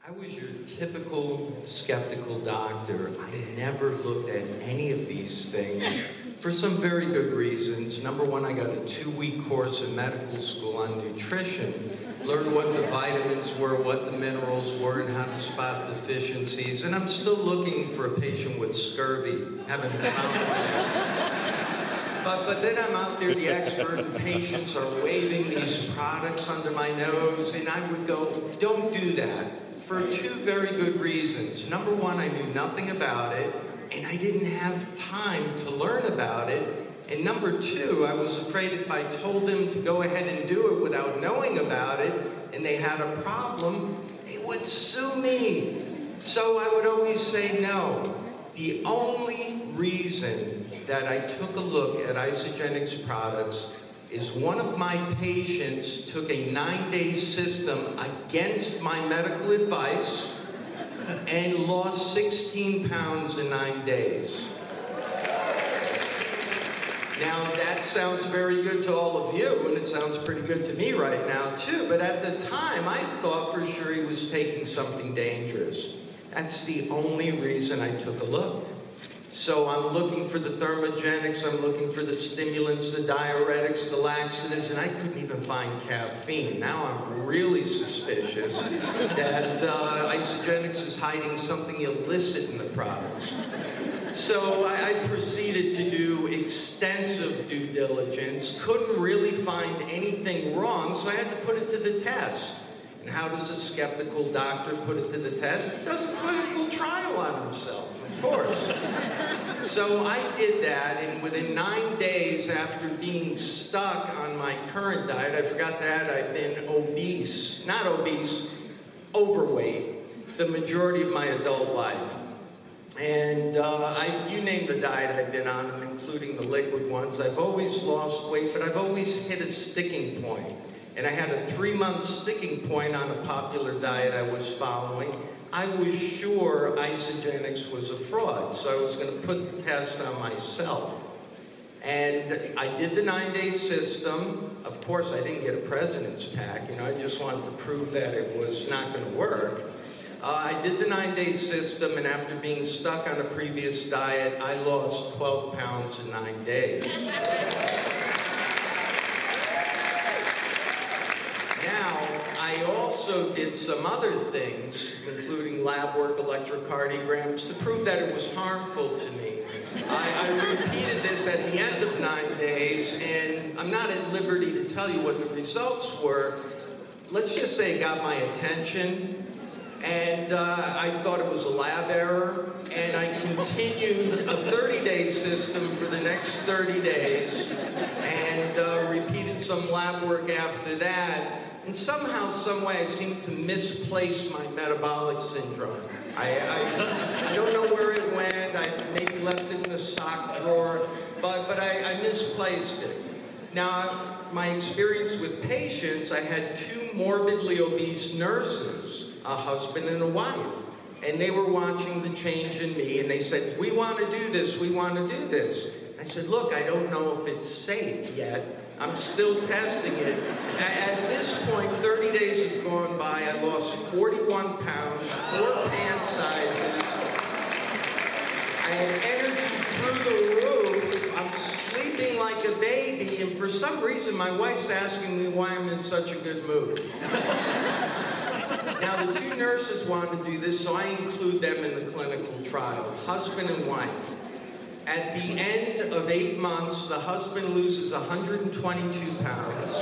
I was your typical skeptical doctor. I never looked at any of these things for some very good reasons. Number one, I got a 2-week course in medical school on nutrition, learned what the vitamins were, what the minerals were, and how to spot deficiencies. And I'm still looking for a patient with scurvy. Haven't found one. But then I'm out there, the expert, and patients are waving these products under my nose, and I would go, don't do that. For 2 very good reasons. Number one, I knew nothing about it, and I didn't have time to learn about it. And number 2, I was afraid if I told them to go ahead and do it without knowing about it, and they had a problem, they would sue me. So I would always say no. The only reason that I took a look at Isagenix products is one of my patients took a 9-day system against my medical advice and lost 16 pounds in 9 days. Now that sounds very good to all of you, and it sounds pretty good to me right now too, but at the time I thought for sure he was taking something dangerous. That's the only reason I took a look. So I'm looking for the thermogenics, I'm looking for the stimulants, the diuretics, the laxatives, and I couldn't even find caffeine. Now I'm really suspicious that Isagenix is hiding something illicit in the products. So I proceeded to do extensive due diligence, couldn't really find anything wrong, so I had to put it to the test. And how does a skeptical doctor put it to the test? He does a clinical trial on himself, of course. So I did that, and within 9 days after being stuck on my current diet, I forgot to add I've been obese, not obese, overweight, the majority of my adult life. And you name the diet I've been on, including the liquid ones. I've always lost weight, but I've always hit a sticking point. And I had a 3-month sticking point on a popular diet I was following. I was sure Isagenix was a fraud, so I was going to put the test on myself. And I did the 9-day system. Of course, I didn't get a president's pack. I just wanted to prove that it was not going to work. I did the 9-day system, and after being stuck on a previous diet, I lost 12 pounds in 9 days. Now, I also did some other things, including lab work, electrocardiograms, to prove that it was harmful to me. I repeated this at the end of 9 days, and I'm not at liberty to tell you what the results were. Let's just say it got my attention, and I thought it was a lab error, and I continued a 30-day system for the next 30 days, and repeated some lab work after that. And somehow, some way, I seemed to misplace my metabolic syndrome. I don't know where it went. I maybe left it in the sock drawer, but I misplaced it. Now, my experience with patients, I had 2 morbidly obese nurses, a husband and a wife. And they were watching the change in me, and they said, we want to do this, we want to do this. I said, look, I don't know if it's safe yet. I'm still testing it. At this point, 30 days have gone by. I lost 41 pounds, 4 pant sizes. I had energy through the roof. I'm sleeping like a baby, and for some reason, my wife's asking me why I'm in such a good mood. Now, the 2 nurses wanted to do this, so I include them in the clinical trial, husband and wife. At the end of 8 months, the husband loses 122 pounds,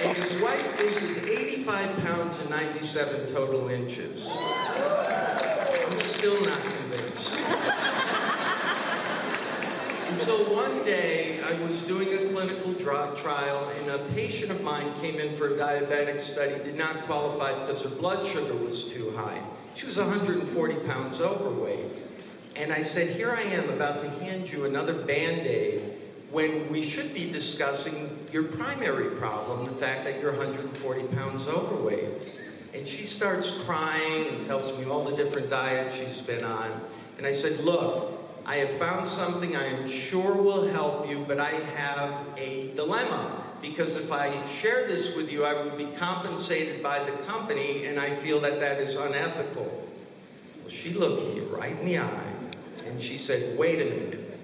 and his wife loses 85 pounds and 97 total inches. I'm still not convinced. Until one day, I was doing a clinical trial, and a patient of mine came in for a diabetic study, did not qualify because her blood sugar was too high. She was 140 pounds overweight. And I said, here I am about to hand you another Band-Aid when we should be discussing your primary problem, the fact that you're 140 pounds overweight. And she starts crying and tells me all the different diets she's been on. And I said, look, I have found something I am sure will help you, but I have a dilemma. because if I share this with you, I would be compensated by the company, and I feel that that is unethical. Well, she looked me right in the eye, and she said, wait a minute.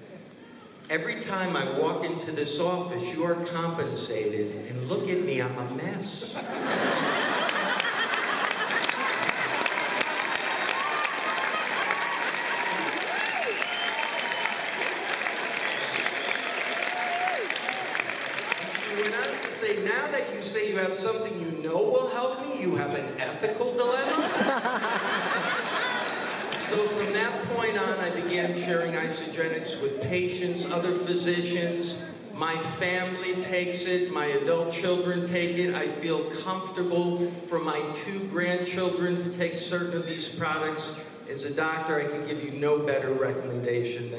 Every time I walk into this office, you are compensated, and look at me, I'm a mess. Now that you say you have something you know will help me, you have an ethical dilemma? So from that point on, I began sharing Isagenix with patients, other physicians. My family takes it. My adult children take it. I feel comfortable for my 2 grandchildren to take certain of these products. As a doctor, I can give you no better recommendation